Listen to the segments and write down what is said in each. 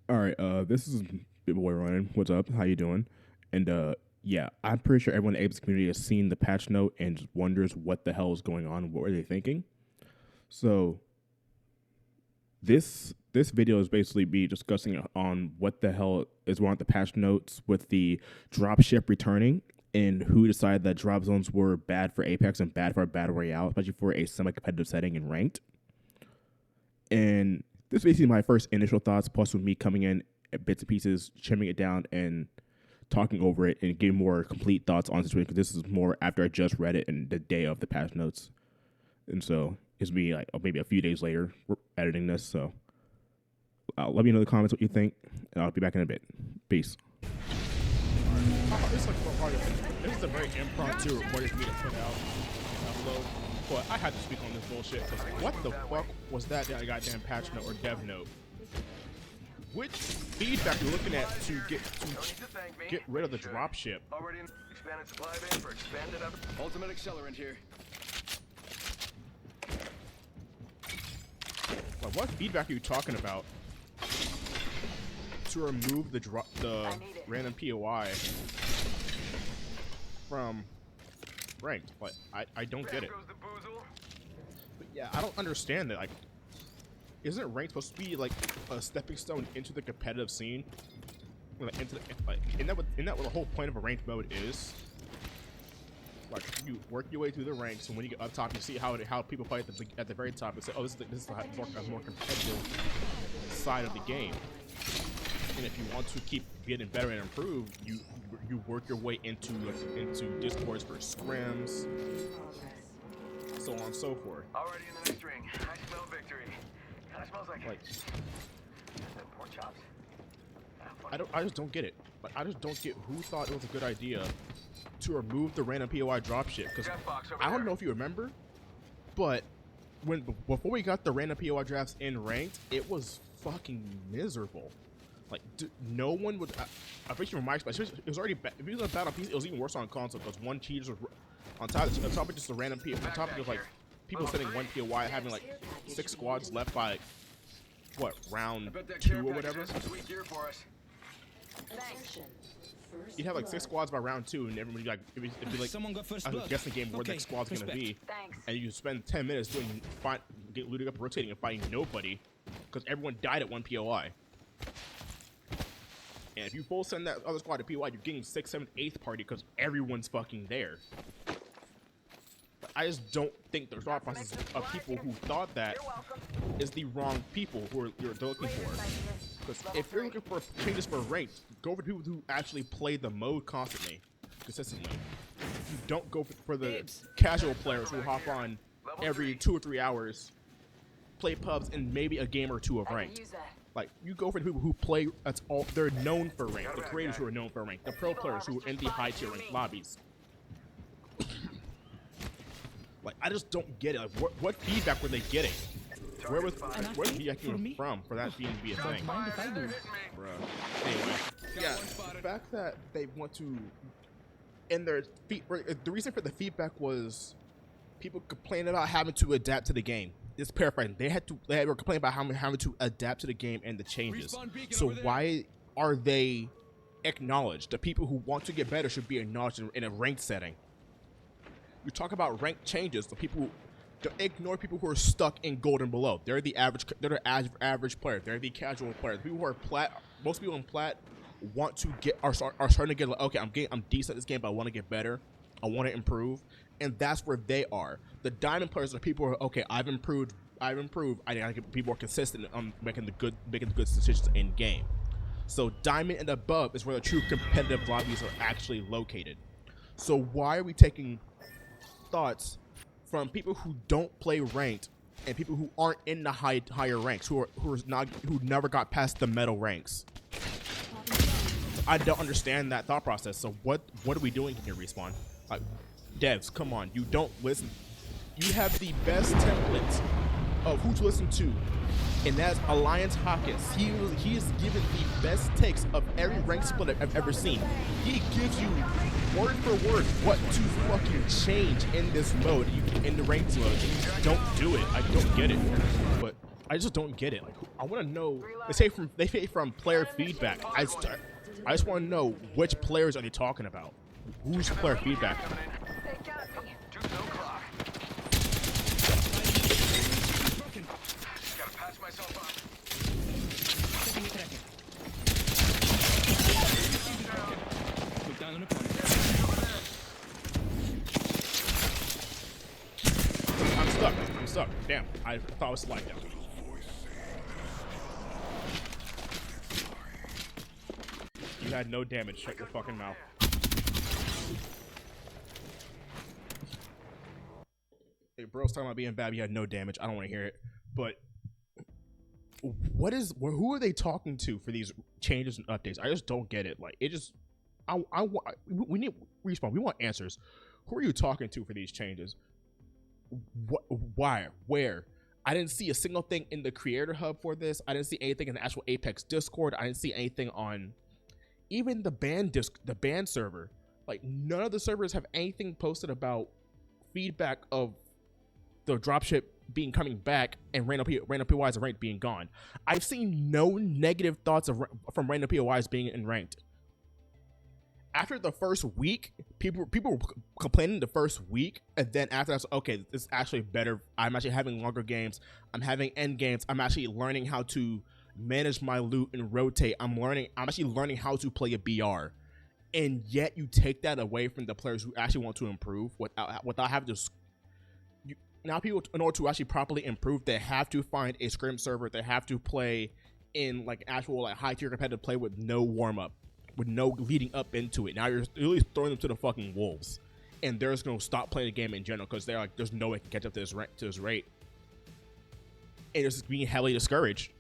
All right, this is Big Boy Running. What's up? How you doing? And yeah, I'm pretty sure everyone in the Apes community has seen the patch note and just wonders what the hell is going on. What were they thinking? So this video is basically be discussing on what the hell is wrong with the patch notes with the dropship returning and who decided that drop zones were bad for Apex and bad for a battle royale, especially for a semi-competitive setting in ranked. And this is basically my first initial thoughts, plus with me coming in at bits and pieces, trimming it down and talking over it and giving more complete thoughts on the situation because this is more after I just read it and the day of the patch notes. And so it's me like maybe a few days later editing this. So let me know in the comments what you think, and I'll be back in a bit. Peace. This is a very impromptu recording for me to put out and upload, but I had to speak on this bullshit because what the fuck was that goddamn patch note or dev note? Which feedback you're looking at to get rid of the dropship? Already in expanded supply bin for expanded ultimate accelerant here. Like, what feedback are you talking about to remove the random POI from ranked? Like, I don't get it. But yeah, I don't understand that. Like, isn't ranked supposed to be like a stepping stone into the competitive scene? Like, isn't that what the whole point of a ranked mode is? Like, you work your way through the ranks, and when you get up top, you see how people play at the very top, and say, "Oh, this is a more competitive side of the game." And if you want to keep getting better and improve, you work your way into discords for scrims, so on and so forth. Already in the next ring. I smell victory. Kinda smells like pork chops. I just don't get it. Like, I just don't get who thought it was a good idea to remove the random POI dropship. Because I don't know if you remember, but before we got the random POI drafts in ranked, it was fucking miserable. Like, no one would. I think from my experience, it was already bad. If you was on Battle PC, it was even worse on console because one cheaters was on top of just a random POI. On top of like people setting one POI, having like 6 squads left by what, round 2 or whatever. Sweet gear for us. You'd have like 6 squads by round 2, and everybody like it'd be like Someone got first a blood. guessing game where the next squad's gonna be, and you spend 10 minutes doing looting up, rotating, and fighting nobody because everyone died at one POI. And if you full send that other squad to POI, you're getting 6th, 7th, 8th party because everyone's fucking there. But I just don't think the thought process of people who thought that is the wrong people who you're looking for. Because if you're looking for changes for ranked, go for people who actually play the mode constantly, consistently. You don't go for the casual players who hop on every 2 or 3 hours, play pubs, and maybe a game or two of ranked. Like, you go for the people who play, that's all, they're known for ranked. The creators who are known for ranked. The pro players who are in the high tier ranked lobbies. Like, I just don't get it. Like, what feedback were they getting? Where the feedback came from for that being to be a thing? Mind if I do? Bruh. Anyway, yeah, the fact that they want to, and the reason for the feedback was people complaining about having to adapt to the game. It's paraphrasing. They were complaining about having to adapt to the game and the changes. So why are they acknowledged? The people who want to get better should be acknowledged in a ranked setting. You talk about ranked changes. The people don't ignore people who are stuck in gold and below. They're the average. They're the average player. They're the casual player. The people who are plat. Most people in plat want to are starting to get like, okay, I'm decent at this game, but I want to get better. I want to improve, and that's where they are. The diamond players are people who are okay. I've improved. I gotta be more consistent on making the good decisions in game. So diamond and above is where the true competitive lobbies are actually located. So why are we taking thoughts from people who don't play ranked and people who aren't in the higher ranks, who never got past the metal ranks? I don't understand that thought process. So what are we doing here, Respawn? Like, devs, come on, you don't listen. You have the best templates of who to listen to, and that's Alliance Hawkins. He is given the best takes of every rank split I've ever seen. He gives you word for word what to fucking change in this mode, in the ranked mode. You don't do it. I don't get it. But I just don't get it. Like, I want to know. They say from player feedback. I just want to know which players are they talking about? Who's player feedback? They got me. 2 no clock. Just gotta patch myself up. I'm stuck. Damn, I thought I was slide down. You had no damage. Shut your fucking mouth. Hey, bro's talking about being bad. You had no damage. I don't want to hear it. But who are they talking to for these changes and updates? I just don't get it. Like, it just, we need Respawn. We want answers. Who are you talking to for these changes? Why? Where? I didn't see a single thing in the creator hub for this. I didn't see anything in the actual Apex Discord. I didn't see anything on even the band server. Like, none of the servers have anything posted about feedback of the dropship being coming back and random POIs and ranked being gone. I've seen no negative thoughts from random POIs being in ranked. After the first week, people were complaining the first week, and then after that's okay, this is actually better. I'm actually having longer games. I'm having end games. I'm actually learning how to manage my loot and rotate. I'm actually learning how to play a BR. And yet you take that away from the players who actually want to improve without having to. Now people, in order to actually properly improve, they have to find a scrim server. They have to play in like actual like high tier competitive play with no warm up, with no leading up into it. Now you're really throwing them to the fucking wolves, and they're just gonna stop playing the game in general because they're like, there's no way to catch up to this rate, and it's just being heavily discouraged.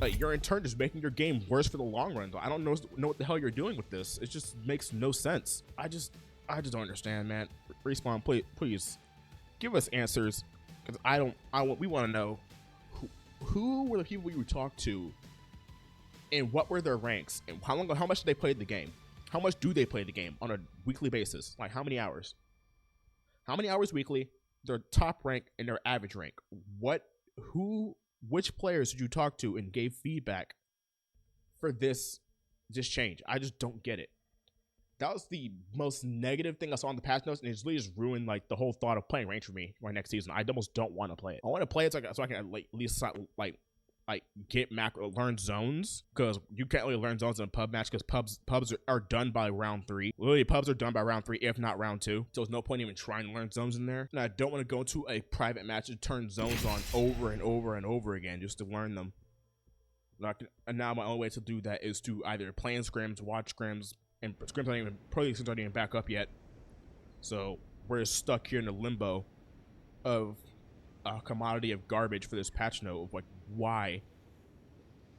Like, you're in turn just making your game worse for the long run. I don't know what the hell you're doing with this. It just makes no sense. I just don't understand, man. Respawn, please give us answers, because we want to know who were the people you talked to, and what were their ranks, and how much did they play the game? How much do they play the game on a weekly basis? Like, how many hours? How many hours weekly? Their top rank and their average rank. Which players did you talk to and gave feedback for this change? I just don't get it. That was the most negative thing I saw on the patch notes, and it's really just ruined like the whole thought of playing ranked for me for next season. I almost don't want to play it. I want to play it so I can at least like get macro, learn zones, because you can't really learn zones in a pub match because pubs are done by round 3. Literally, pubs are done by round 3, if not round 2. So there's no point even trying to learn zones in there. And I don't want to go to a private match and turn zones on over and over and over again just to learn them. And now my only way to do that is to either play in scrims, watch scrims, and scrims aren't even back up yet. So we're stuck here in the limbo of a commodity of garbage for this patch note of like, why?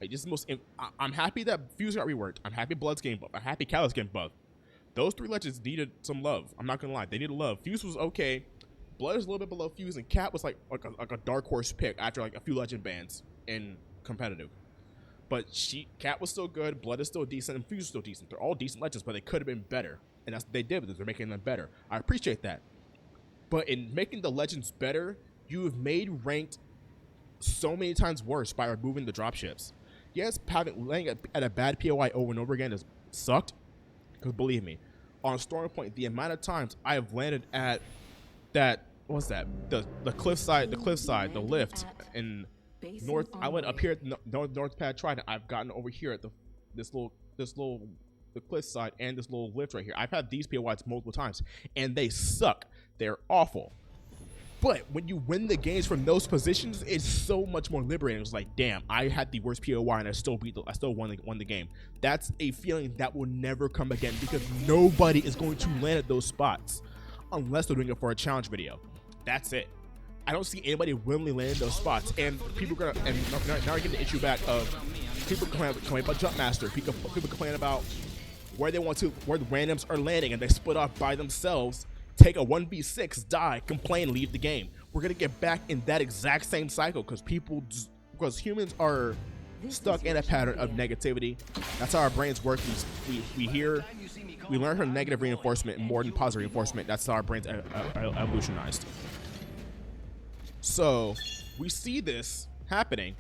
Like, this is the most. I'm happy that Fuse got reworked. I'm happy Blood's getting buffed. I'm happy Callus getting buffed. Those 3 legends needed some love. I'm not gonna lie, they needed love. Fuse was okay. Blood is a little bit below Fuse, and Cat was like a dark horse pick after like a few legend bans in competitive. But Cat was still good. Blood is still decent, and Fuse is still decent. They're all decent legends, but they could have been better, and that's what they did with this. They're making them better. I appreciate that. But in making the legends better, you have made ranked so many times worse by removing the dropships. Yes, laying at a bad POI over and over again has sucked, because believe me, on Storm Point, the amount of times I have landed at that, what's that, the cliffside, the lift in north. I went up here at North Pad Trident. I've gotten over here at the cliffside and this little lift right here. I've had these POIs multiple times, and they suck. They're awful. But when you win the games from those positions, it's so much more liberating. It's like, damn, I had the worst POI and I still won the game. That's a feeling that will never come again, because nobody is going to land at those spots unless they're doing it for a challenge video. That's it. I don't see anybody willingly land in those spots, and people are gonna. And now I get the issue back of people complain about Jumpmaster. People complain about where the randoms are landing, and they split off by themselves. Take a 1v6, die, complain, leave the game. We're gonna get back in that exact same cycle because humans are stuck in a pattern of negativity. That's how our brains work. We learn from negative reinforcement more than positive reinforcement. That's how our brains evolutionized. So we see this happening,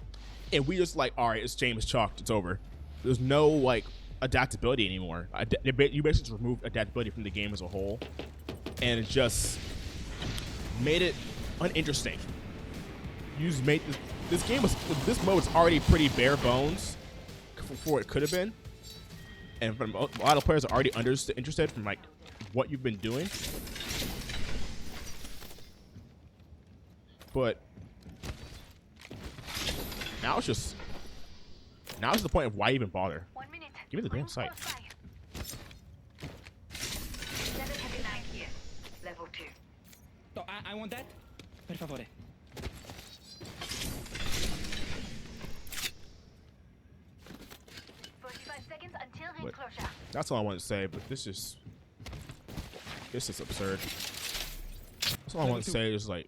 and we just like, all right, it's James chalked, it's over. There's no like adaptability anymore. You basically just removed adaptability from the game as a whole, and it just made it uninteresting. You just made this game was this mode is already pretty bare bones for what it could have been, and from a lot of players are already interested from like what you've been doing. But now it's just the point of why even bother. 1 minute. Give me the damn site. 739 here. Level 2. Oh, I want that. Per favore. 45 seconds until ring But closure. that's all I want to say. But this is absurd. That's all I want to say is like,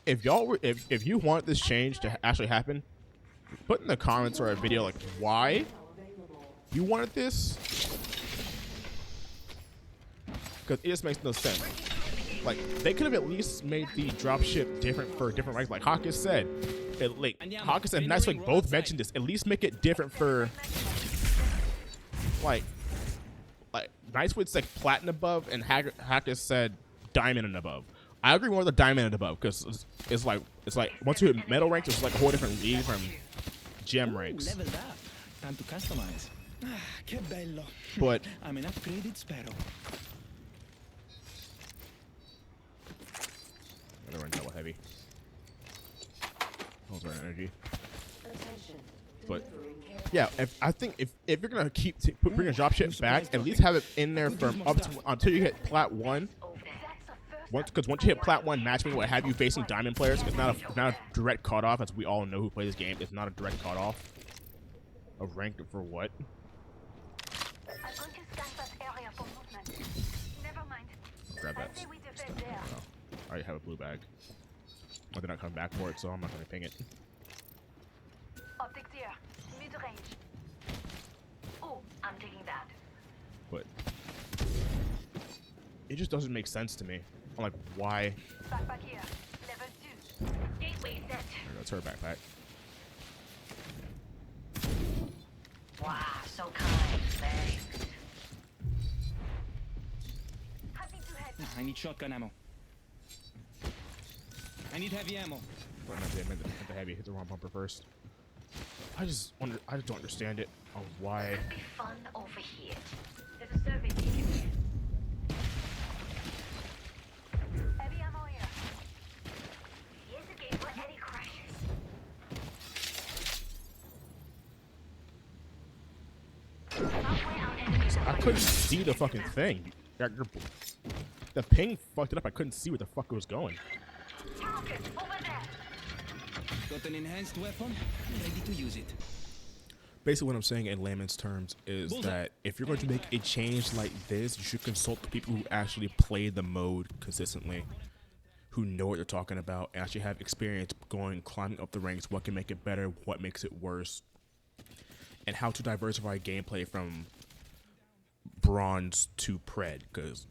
if y'all were, if you want this change to actually happen, put in the comments or a video like why you wanted this, because it just makes no sense. Like they could have at least made the dropship different for different ranks. Like Hawkins said, Hawkins and Nightwing both mentioned this. At least make it different for like Nightwing said platinum above, and Hawkins said diamond and above. I agree more with the diamond and above because it's like once you hit metal ranks, it's like a whole different league from gem ranks. Leveled up. Time to customize. Ah, che bello. But I'm an upgraded sparrow. I'm gonna run double heavy. Hold our energy. But yeah, I think if you're gonna keep bringing dropship back, at least have it in there from up to, until you hit plat 1. Because once you hit plat 1, matchmaking will have you facing diamond players. It's not a direct cutoff, as we all know who play this game. It's not a direct cutoff of rank for what. I'm going to scan that area for movement. Never mind. I'll grab that. I say we defend there. Oh, I already have a blue bag. But they're not coming back for it, so I'm not gonna ping it. Optics here. Mid-range. Oh, I'm taking that. But it just doesn't make sense to me. I'm like, why? Backpack here. Level 2. Gateway set. That's her backpack. Wow, so kind. Thanks. Happy to head. I need shotgun ammo. I need heavy ammo. Well, not the heavy. Hit the wrong bumper first. I just don't understand it on why. Be fun over here. There's a survey ticket here. Heavy ammo here. Here's the gate where Eddie crashes. Halfway out, enemies I couldn't see the fucking thing. The ping fucked it up. I couldn't see where the fuck it was going. Target over there. Got an enhanced weapon? Ready to use it. Basically, what I'm saying in layman's terms is that if you're going to make a change like this, you should consult the people who actually play the mode consistently, who know what they're talking about, and actually have experience climbing up the ranks, what can make it better, what makes it worse, and how to diversify gameplay from bronze to pred, because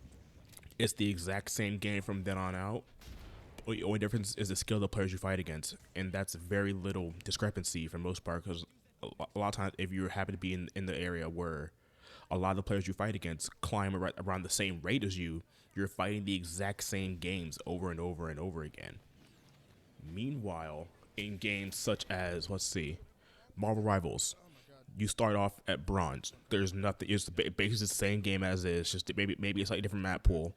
it's the exact same game from then on out. The only difference is the skill of the players you fight against, and that's very little discrepancy for most part, because a lot of times if you happen to be in the area where a lot of the players you fight against climb around the same rate as you, you're fighting the exact same games over and over and over again. Meanwhile, in games such as, let's see, Marvel Rivals, you start off at bronze. There's nothing. It's basically the same game as is. Just maybe a slightly different map pool,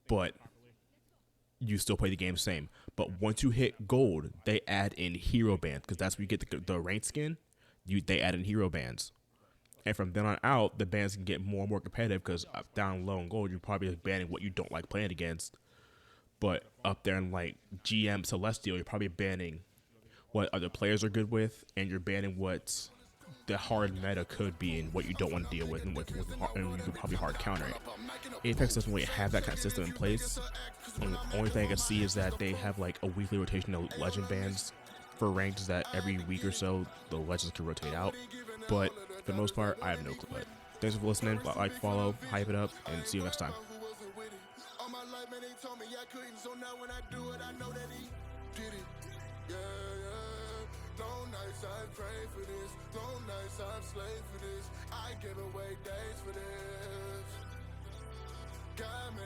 but you still play the game same. But once you hit gold, they add in hero bands, because that's where you get the ranked skin. They add in hero bands, and from then on out, the bands can get more and more competitive, because down low in gold, you're probably banning what you don't like playing against. But up there in like GM Celestial, you're probably banning what other players are good with, and you're banning what the hard meta could be and what you don't want to deal with, and what and you can probably hard counter it. Apex doesn't really have that kind of system in place. And the only thing I can see is that they have like a weekly rotation of legend bands for ranks that every week or so the legends can rotate out. But for the most part, I have no clue. But thanks for listening. Like, follow, hype it up, and see you next time. All my life, man, they told me I couldn't, so now when I do it, I know that he did it. Yeah. for this. Long nights, I'm slave for this. I give away days for this. Got me